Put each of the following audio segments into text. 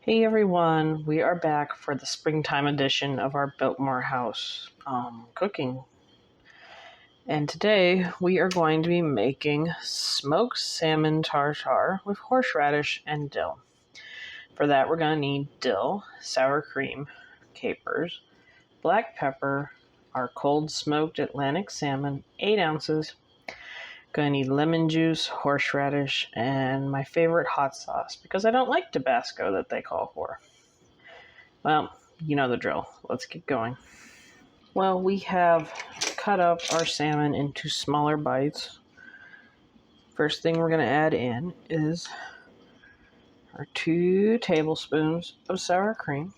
Hey everyone, we are back for the springtime edition of our Biltmore house cooking. And today we are going to be making smoked salmon tartare with horseradish and dill. For that we're going to need dill, sour cream, capers, black pepper, our cold smoked Atlantic salmon, 8 ounces. Going to need lemon juice, horseradish, and my favorite hot sauce because I don't like Tabasco that they call for. Well, you know the drill. Let's get going. Well, we have cut up our salmon into smaller bites. First thing we're going to add in is our 2 tablespoons of sour cream.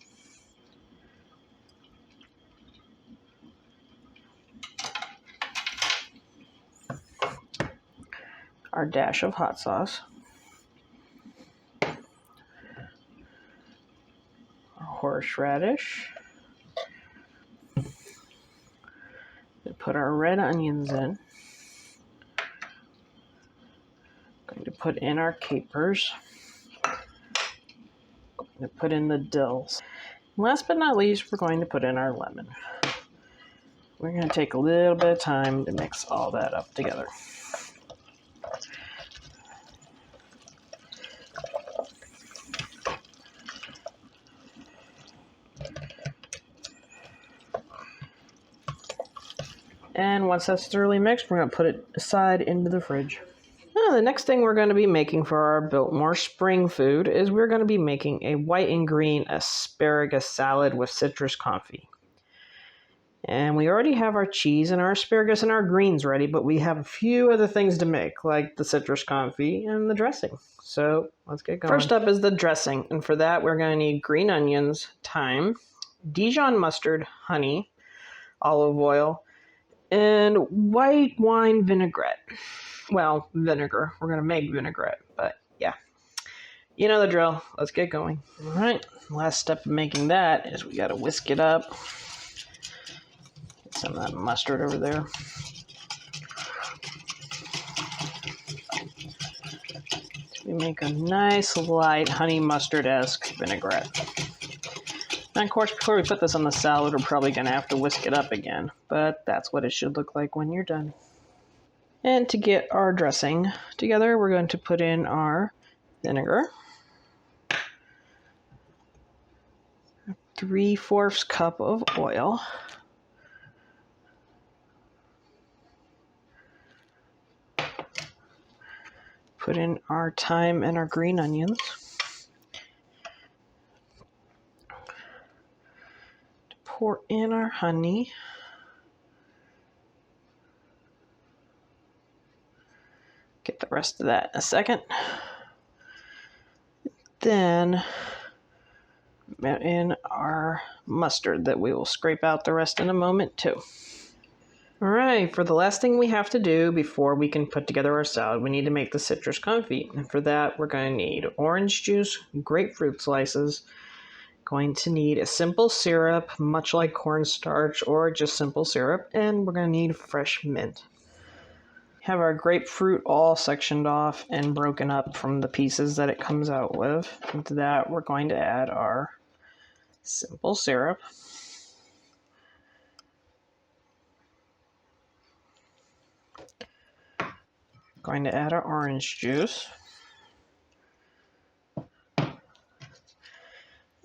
Our dash of hot sauce. Our horseradish. We put our red onions in. Going to put in our capers. Going to put in the dills. Last but not least, we're going to put in our lemon. We're going to take a little bit of time to mix all that up together. And once that's thoroughly mixed, we're going to put it aside into the fridge. Now, the next thing we're going to be making for our Biltmore spring food is we're going to be making a white and green asparagus salad with citrus confit. And we already have our cheese and our asparagus and our greens ready, but we have a few other things to make, like the citrus confit and the dressing. So let's get going. First up is the dressing, and for that we're going to need green onions, thyme, Dijon mustard, honey, olive oil, and white wine vinaigrette. Well, vinegar. We're going to make vinaigrette, but yeah. You know the drill. Let's get going. All right. Last step of making that is we got to whisk it up. Get some of that mustard over there. We make a nice light honey mustard-esque vinaigrette. And of course, before we put this on the salad, we're probably going to have to whisk it up again, but that's what it should look like when you're done. And to get our dressing together, we're going to put in our vinegar, 3/4 cup of oil, put in our thyme and our green onions, pour in our honey, get the rest of that in a second, then put in our mustard that we will scrape out the rest in a moment too. All right, for the last thing we have to do before we can put together our salad, we need to make the citrus confit. And for that, we're going to need orange juice, grapefruit slices, going to need a simple syrup, much like cornstarch or just simple syrup, and we're going to need fresh mint. Have our grapefruit all sectioned off and broken up from the pieces that it comes out with. Into that, we're going to add our simple syrup. Going to add our orange juice.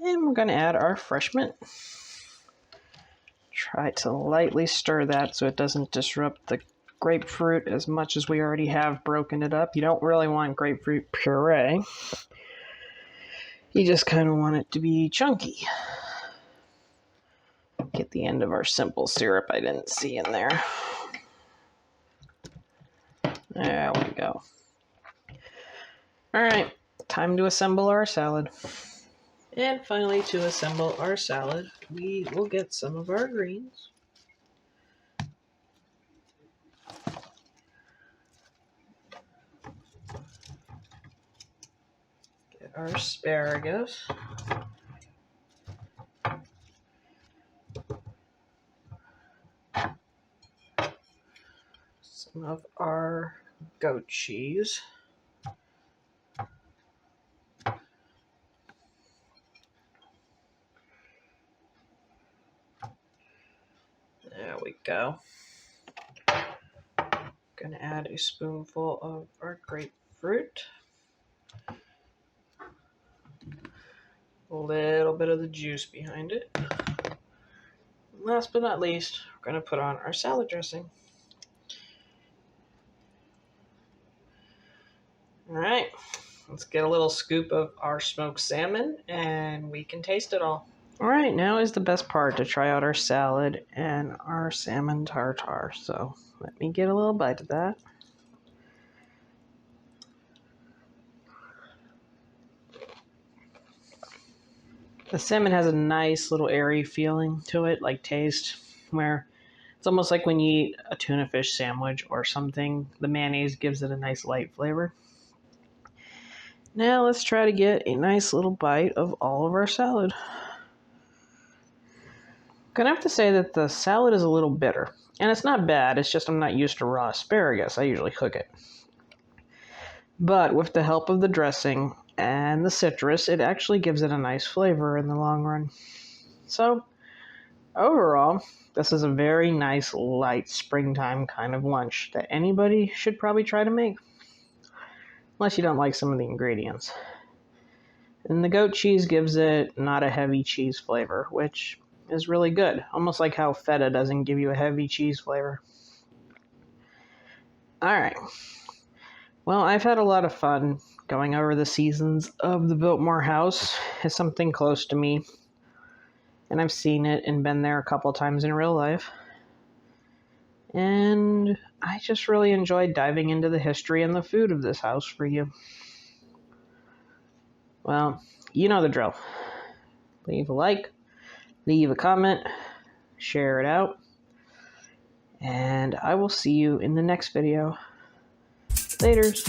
And we're going to add our fresh mint. Try to lightly stir that so it doesn't disrupt the grapefruit as much as we already have broken it up. You don't really want grapefruit puree. You just kind of want it to be chunky. Get the end of our simple syrup I didn't see in there. There we go. All right, time to assemble our salad. And finally, to assemble our salad, we will get some of our greens. Get our asparagus. Some of our goat cheese. go. Gonna add a spoonful of our grapefruit. A little bit of the juice behind it. Last but not least, we're gonna put on our salad dressing. All right, let's get a little scoop of our smoked salmon and we can taste it all. All right, now is the best part, to try out our salad and our salmon tartare. So let me get a little bite of that. The salmon has a nice little airy feeling to it, like taste, where it's almost like when you eat a tuna fish sandwich or something, the mayonnaise gives it a nice light flavor. Now let's try to get a nice little bite of all of our salad. Gonna have to say that the salad is a little bitter. And it's not bad, it's just I'm not used to raw asparagus. I usually cook it. But with the help of the dressing and the citrus, it actually gives it a nice flavor in the long run. So, overall, this is a very nice, light, springtime kind of lunch that anybody should probably try to make. Unless you don't like some of the ingredients. And the goat cheese gives it not a heavy cheese flavor, which is really good. Almost like how feta doesn't give you a heavy cheese flavor. Alright. Well, I've had a lot of fun going over the seasons of the Biltmore house. It's something close to me. And I've seen it and been there a couple times in real life. And I just really enjoyed diving into the history and the food of this house for you. Well, you know the drill. Leave a like, leave a comment, share it out, and I will see you in the next video. Laters.